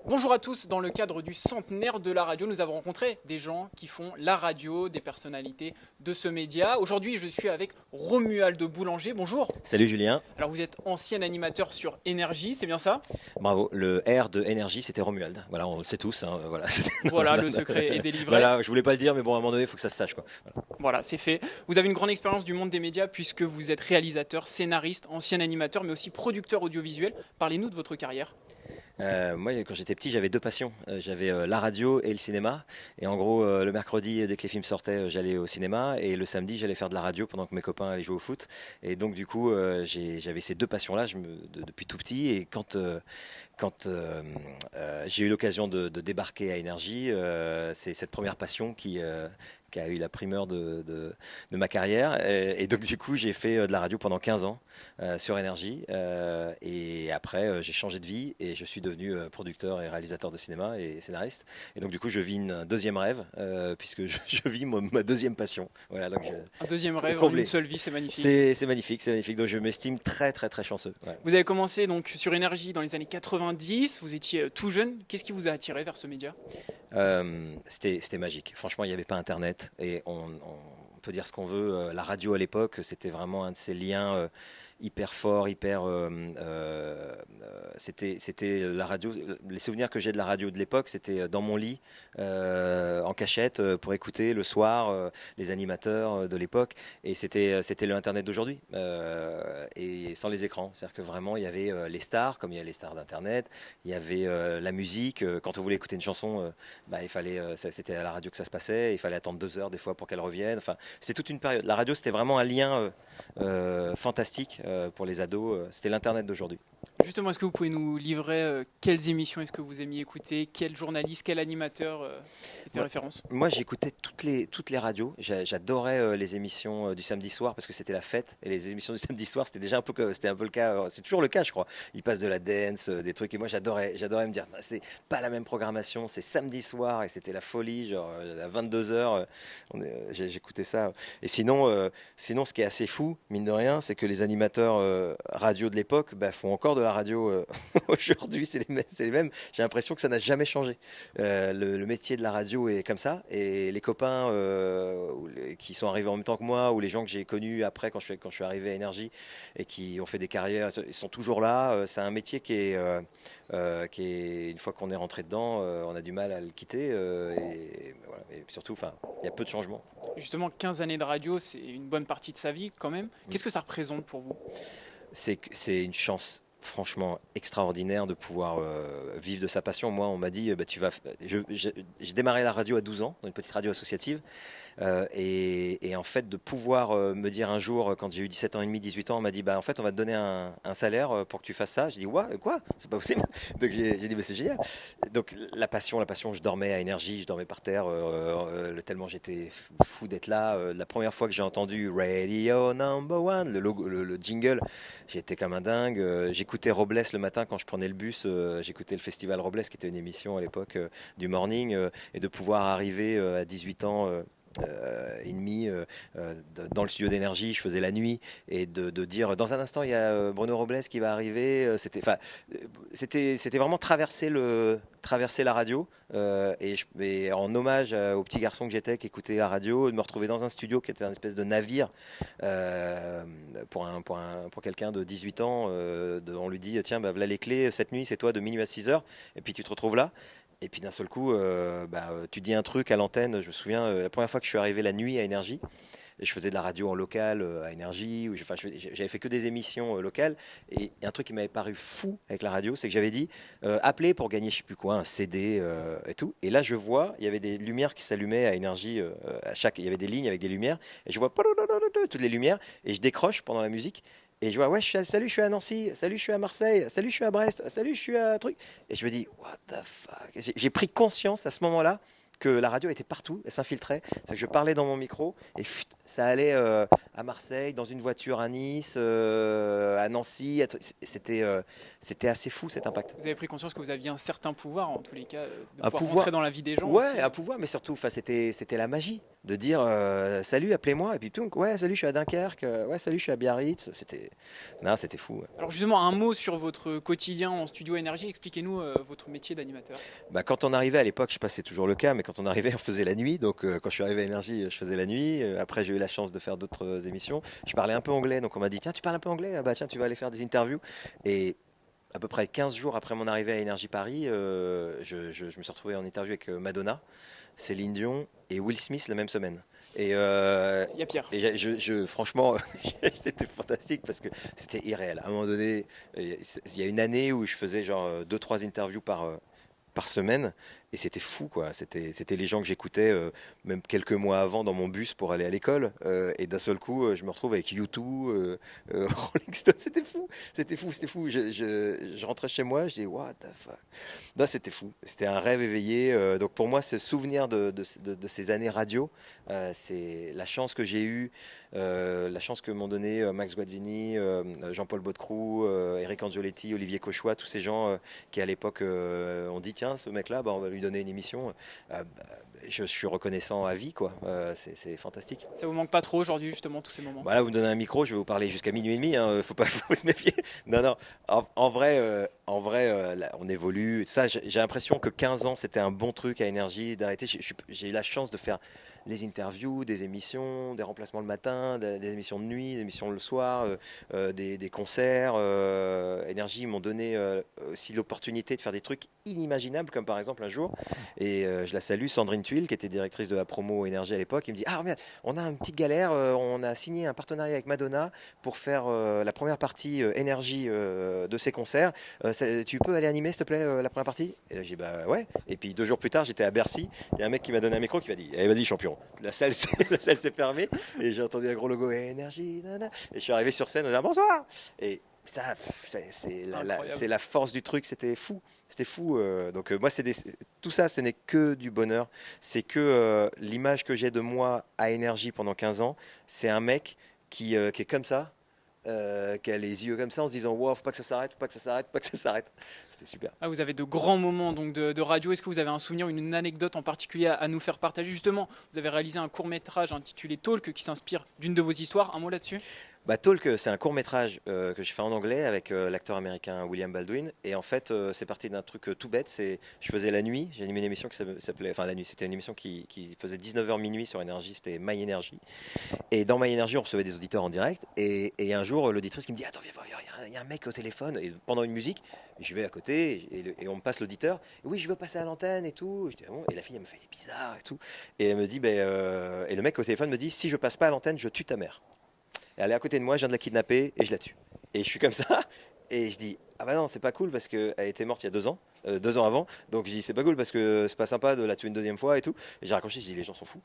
Bonjour à tous, dans le cadre du centenaire de la radio, nous avons rencontré des gens qui font la radio, des personnalités de ce média. Aujourd'hui, je suis avec Romuald Boulanger, bonjour. Salut Julien. Alors vous êtes ancien animateur sur Énergie, c'est bien ça? Bravo, le R de énergie c'était Romuald. Voilà, on le sait tous. Voilà, Voilà, le secret est délivré. Voilà, je voulais pas le dire, mais bon, à un moment donné, il faut que ça se sache, quoi. Voilà, c'est fait. Vous avez une grande expérience du monde des médias puisque vous êtes réalisateur, scénariste, ancien animateur, mais aussi producteur audiovisuel. Parlez-nous de votre carrière. Moi, quand j'étais petit, j'avais deux passions. J'avais la radio et le cinéma. Et en gros, le mercredi, dès que les films sortaient, j'allais au cinéma. Et le samedi, j'allais faire de la radio pendant que mes copains allaient jouer au foot. Et donc, du coup, j'avais ces deux passions-là depuis tout petit. Et quand j'ai eu l'occasion de débarquer à Énergie, c'est cette première passion qui a eu la primeur de ma carrière. Et donc, du coup, j'ai fait de la radio pendant 15 ans sur Énergie. Et après, j'ai changé de vie et je suis devenu producteur et réalisateur de cinéma et scénariste. Et donc, du coup, je vis un deuxième rêve, puisque je vis ma deuxième passion. Voilà, donc Un deuxième rêve en comblé. une seule vie, c'est magnifique. C'est magnifique, c'est magnifique. Donc, je m'estime très, très, très chanceux. Ouais. Vous avez commencé donc sur Énergie dans les années 90, vous étiez tout jeune. Qu'est-ce qui vous a attiré vers ce média? C'était magique. Franchement, il n'y avait pas Internet et on peut dire ce qu'on veut. La radio à l'époque, c'était vraiment un de ces liens hyper forts, c'était la radio. Les souvenirs que j'ai de la radio de l'époque, c'était dans mon lit, en cachette, pour écouter le soir les animateurs de l'époque. Et c'était le Internet d'aujourd'hui, et sans les écrans. C'est-à-dire que vraiment, il y avait les stars, comme il y a les stars d'Internet. Il y avait la musique. Quand on voulait écouter une chanson, il fallait, c'était à la radio que ça se passait. Il fallait attendre 2 heures des fois pour qu'elle revienne. Enfin, c'était toute une période. La radio, c'était vraiment un lien fantastique pour les ados. C'était l'Internet d'aujourd'hui. Justement, est-ce que vous pouvez nous livrer quelles émissions est-ce que vous aimiez écouter? Quel journaliste, quel animateur était référence? Moi, j'écoutais toutes les radios. J'adorais les émissions du samedi soir parce que c'était la fête. Et les émissions du samedi soir, c'était un peu le cas. C'est toujours le cas, je crois. Ils passent de la dance, des trucs. Et moi, j'adorais me dire, c'est pas la même programmation. C'est samedi soir et c'était la folie. Genre à 22 heures, j'écoutais ça. Et sinon, ce qui est assez fou, mine de rien, c'est que les animateurs radio de l'époque font encore de la radio aujourd'hui. C'est les mêmes. J'ai l'impression que ça n'a jamais changé. Le métier de la radio est comme ça, et les copains qui sont arrivés en même temps que moi, ou les gens que j'ai connus après quand je suis arrivé à Énergie et qui ont fait des carrières, ils sont toujours là. C'est un métier qui est, une fois qu'on est rentré dedans, on a du mal à le quitter, voilà. Et surtout, enfin, il y a peu de changements. Justement, 15 années de radio, c'est une bonne partie de sa vie quand même. Qu'est-ce que ça représente pour vous? C'est une chance franchement extraordinaire de pouvoir vivre de sa passion. Moi, on m'a dit, j'ai démarré la radio à 12 ans, dans une petite radio associative. Et en fait, de pouvoir me dire un jour, quand j'ai eu 17 ans et demi, 18 ans, on m'a dit, en fait, on va te donner un salaire pour que tu fasses ça. J'ai dit, quoi? C'est pas possible. Donc j'ai dit, c'est génial. Donc la passion, je dormais à Énergie, je dormais par terre, tellement j'étais fou d'être là. La première fois que j'ai entendu Radio Number One, le jingle, j'étais comme un dingue. J'écoutais Robles le matin quand je prenais le bus. J'écoutais le Festival Robles, qui était une émission à l'époque du morning, et de pouvoir arriver à 18 ans. Et demi dans le studio d'Énergie, je faisais la nuit, et de dire dans un instant il y a Bruno Robles qui va arriver. C'était vraiment traverser la radio, et en hommage au petit garçon que j'étais qui écoutait la radio, de me retrouver dans un studio qui était un espèce de navire, pour quelqu'un de 18 ans. On lui dit, tiens, voilà les clés, cette nuit c'est toi de minuit à 6 heures, et puis tu te retrouves là. Et puis d'un seul coup, tu dis un truc à l'antenne. Je me souviens, la première fois que je suis arrivé la nuit à Énergie, et je faisais de la radio en local à Énergie, j'avais fait que des émissions locales. Et un truc qui m'avait paru fou avec la radio, c'est que j'avais dit, appelez pour gagner je sais plus quoi, un CD et tout. Et là, je vois, il y avait des lumières qui s'allumaient à Énergie, il y avait des lignes avec des lumières, et je vois toutes les lumières, et je décroche pendant la musique. Et je vois, ouais, salut, je suis à Nancy, salut, je suis à Marseille, salut, je suis à Brest, salut, je suis à truc. Et je me dis, what the fuck? J'ai pris conscience à ce moment-là que la radio était partout, elle s'infiltrait. C'est que je parlais dans mon micro, et ça allait à Marseille, dans une voiture à Nice, à Nancy. C'était assez fou, cet impact. Vous avez pris conscience que vous aviez un certain pouvoir, en tous les cas, de Un pouvoir pouvoir, rentrer dans la vie des gens ouais, aussi. un pouvoir, mais surtout, c'était la magie. de dire salut, appelez-moi, et puis tout, ouais, salut, je suis à Dunkerque, ouais, salut, je suis à Biarritz. Non, c'était fou. Ouais. Alors justement, un mot sur votre quotidien en studio énergie. Expliquez-nous votre métier d'animateur. Bah, quand on arrivait à l'époque, je sais pas si c'est toujours le cas, mais quand on arrivait, on faisait la nuit. Donc quand je suis arrivé à Énergie, je faisais la nuit. Après, j'ai eu la chance de faire d'autres émissions. Je parlais un peu anglais, donc on m'a dit tiens, tu parles un peu anglais? Ah bah tiens, tu vas aller faire des interviews. Et à peu près 15 jours après mon arrivée à Énergie Paris, je me suis retrouvé en interview avec Madonna, Céline Dion et Will Smith la même semaine. Et, Il y a Pierre. franchement, c'était fantastique parce que c'était irréel. À un moment donné, il y a une année où je faisais genre 2-3 interviews par semaine et c'était fou quoi. C'était les gens que j'écoutais même quelques mois avant dans mon bus pour aller à l'école et d'un seul coup je me retrouve avec U2, Rolling Stone. C'était fou. Je rentrais chez moi, je dis what the fuck. Non, c'était fou. C'était un rêve éveillé. Donc pour moi, ce souvenir de ces années radio, c'est la chance que j'ai eue, la chance que m'ont donné Max Guazzini, Jean-Paul Baudecroux, Eric Angioletti, Olivier Cauchois, tous ces gens qui à l'époque ont dit tiens, ce mec-là, bah, on va lui donner une émission. Je suis reconnaissant à vie, quoi. C'est fantastique. Ça vous manque pas trop aujourd'hui, justement, tous ces moments? Voilà, vous me donnez un micro, je vais vous parler jusqu'à minuit et demi. Hein, faut se méfier. Non, non. En vrai, là, on évolue. Ça, j'ai l'impression que 15 ans, c'était un bon truc à Énergie d'arrêter. J'ai eu la chance de faire des interviews, des émissions, des remplacements le matin, des émissions de nuit, des émissions le soir, des concerts. Énergie ils m'ont donné aussi l'opportunité de faire des trucs inimaginables, comme par exemple un jour, et je la salue, Sandrine Tuile, qui était directrice de la promo Énergie à l'époque, il me dit ah merde, on a une petite galère, on a signé un partenariat avec Madonna pour faire la première partie Énergie de ses concerts. Tu peux aller animer s'il te plaît la première partie? Et j'ai dit bah ouais. Et puis 2 jours plus tard, j'étais à Bercy, il y a un mec qui m'a donné un micro qui m'a dit allez vas-y champion. La salle s'est fermée et j'ai entendu un gros logo Énergie, et je suis arrivé sur scène en disant bonsoir. Et ça, c'est la force du truc, c'était fou. C'était fou. Donc moi, tout ça, ce n'est que du bonheur. C'est que l'image que j'ai de moi à Énergie pendant 15 ans, c'est un mec qui est comme ça, qui a les yeux comme ça en se disant wow, faut pas que ça s'arrête, faut pas que ça s'arrête, faut pas que ça s'arrête. C'était super. Ah, vous avez de grands moments donc de radio. Est-ce que vous avez un souvenir, une anecdote en particulier à nous faire partager? Justement, vous avez réalisé un court-métrage intitulé Talk qui s'inspire d'une de vos histoires. Un mot là-dessus? Bah, Talk, c'est un court métrage que j'ai fait en anglais avec l'acteur américain William Baldwin. Et en fait, c'est parti d'un truc tout bête. Je faisais la nuit, j'ai animé une émission qui s'appelait, enfin la nuit, c'était une émission qui faisait 19h minuit sur Énergie, c'était My Energy. Et dans My Energy, on recevait des auditeurs en direct. Et un jour, l'auditrice qui me dit attends, viens, il y a un mec au téléphone. Et pendant une musique, je vais à côté et on me passe l'auditeur. Oui, je veux passer à l'antenne et tout. Je dis, ah bon. Et la fille, elle me fait des bizarres et tout. Et elle me dit, et le mec au téléphone me dit si je passe pas à l'antenne, je tue ta mère. Elle est à côté de moi, je viens de la kidnapper et je la tue. Et je suis comme ça, et je dis ah bah non, c'est pas cool parce qu'elle était morte il y a 2 ans, 2 ans avant. Donc je dis c'est pas cool parce que c'est pas sympa de la tuer une deuxième fois et tout. Et j'ai raccroché, je dis les gens sont fous.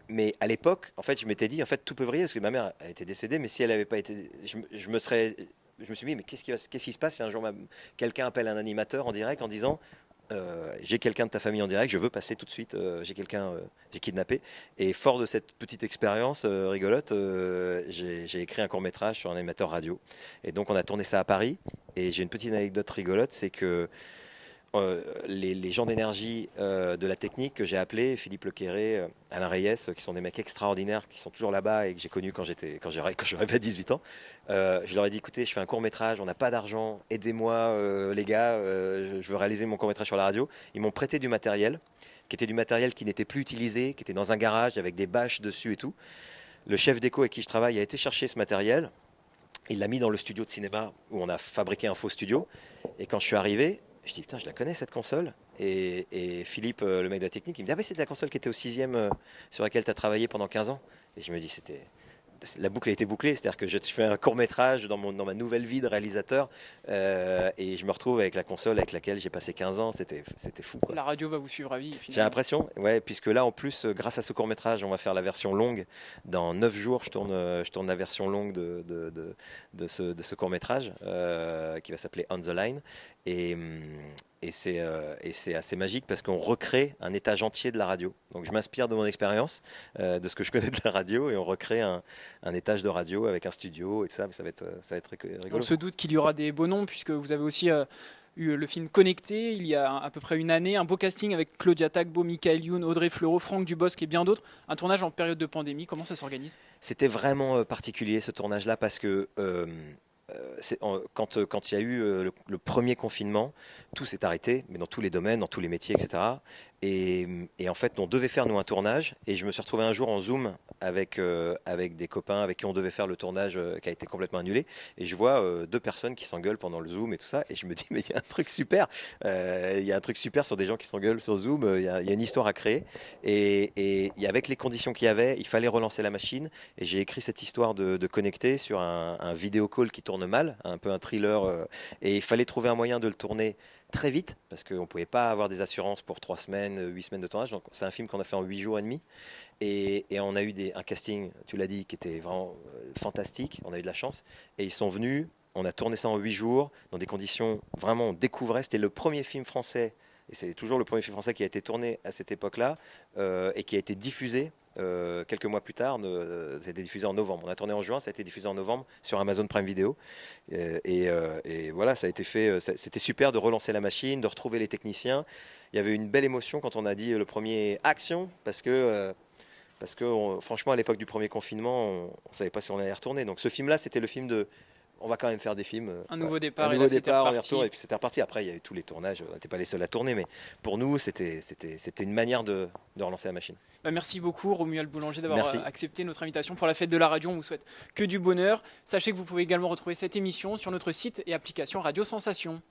Mais à l'époque, en fait, je m'étais dit en fait tout peut vriller parce que ma mère a été décédée, mais si elle avait pas été, je me suis dit mais qu'est-ce qui se passe si un jour quelqu'un appelle un animateur en direct en disant j'ai quelqu'un de ta famille en direct, je veux passer tout de suite, j'ai kidnappé. Et fort de cette petite expérience rigolote, j'ai écrit un court métrage sur un animateur radio. Et donc on a tourné ça à Paris. Et j'ai une petite anecdote rigolote, c'est que les gens d'énergie de la technique que j'ai appelés, Philippe Lequéré, Alain Reyes, qui sont des mecs extraordinaires, qui sont toujours là-bas et que j'ai connus quand j'avais pas 18 ans. Je leur ai dit écoutez, je fais un court métrage, on n'a pas d'argent, aidez-moi les gars, je veux réaliser mon court métrage sur la radio. Ils m'ont prêté du matériel, qui était du matériel qui n'était plus utilisé, qui était dans un garage avec des bâches dessus et tout. Le chef d'éco avec qui je travaille a été chercher ce matériel. Il l'a mis dans le studio de cinéma où on a fabriqué un faux studio. Et quand je suis arrivé, je dis putain, je la connais cette console. Et Philippe, le mec de la technique, il me dit ah mais c'est la console qui était au 6e sur laquelle tu as travaillé pendant 15 ans. Et je me dis la boucle a été bouclée, c'est-à-dire que je fais un court métrage dans ma nouvelle vie de réalisateur et je me retrouve avec la console avec laquelle j'ai passé 15 ans, c'était fou quoi. La radio va vous suivre à vie. Finalement. J'ai l'impression, ouais, puisque là en plus grâce à ce court métrage on va faire la version longue, dans 9 jours je tourne la version longue de ce court métrage qui va s'appeler On the Line et c'est assez magique parce qu'on recrée un étage entier de la radio. Donc je m'inspire de mon expérience, de ce que je connais de la radio, et on recrée un étage de radio avec un studio et tout ça. Ça va être rigolo. On se doute qu'il y aura des beaux noms puisque vous avez aussi eu le film Connecté il y a à peu près une année, un beau casting avec Claudia Tagbo, Michael Youn, Audrey Fleurot, Franck Dubosc et bien d'autres. Un tournage en période de pandémie, comment ça s'organise? C'était vraiment particulier ce tournage-là parce que quand il y a eu le premier confinement, tout s'est arrêté, mais dans tous les domaines, dans tous les métiers, etc. Et en fait, on devait faire nous un tournage et je me suis retrouvé un jour en Zoom avec des copains avec qui on devait faire le tournage qui a été complètement annulé. Et je vois deux personnes qui s'engueulent pendant le Zoom et tout ça. Et je me dis, mais il y a un truc super. Il y a un truc super sur des gens qui s'engueulent sur Zoom. Il y a une histoire à créer. Et avec les conditions qu'il y avait, il fallait relancer la machine. Et j'ai écrit cette histoire de connecter sur un vidéo call qui tourne mal, un peu un thriller. Et il fallait trouver un moyen de le tourner très vite parce qu'on ne pouvait pas avoir des assurances pour 3 semaines, 8 semaines de tournage. Donc c'est un film qu'on a fait en 8 jours et demi. Et on a eu un casting, tu l'as dit, qui était vraiment fantastique. On a eu de la chance. Et ils sont venus. On a tourné ça en 8 jours dans des conditions vraiment on découvrait. C'était le premier film français. Et c'est toujours le premier film français qui a été tourné à cette époque-là et qui a été diffusé quelques mois plus tard. Ça a été diffusé en novembre. On a tourné en juin, ça a été diffusé en novembre sur Amazon Prime Video. Et voilà, ça a été fait. C'était super de relancer la machine, de retrouver les techniciens. Il y avait une belle émotion quand on a dit le premier action, parce que franchement, à l'époque du premier confinement, on ne savait pas si on allait retourner. Donc ce film-là, c'était le film de on va quand même faire des films. Un nouveau départ, un nouveau départ, on y reparti. retourne, et puis c'était reparti. Après, il y a eu tous les tournages, on n'était pas les seuls à tourner, mais pour nous, c'était une manière de relancer la machine. Merci beaucoup Romuald Boulanger d'avoir Merci. accepté notre invitation pour la fête de la radio. On vous souhaite que du bonheur. Sachez que vous pouvez également retrouver cette émission sur notre site et application Radio Sensation.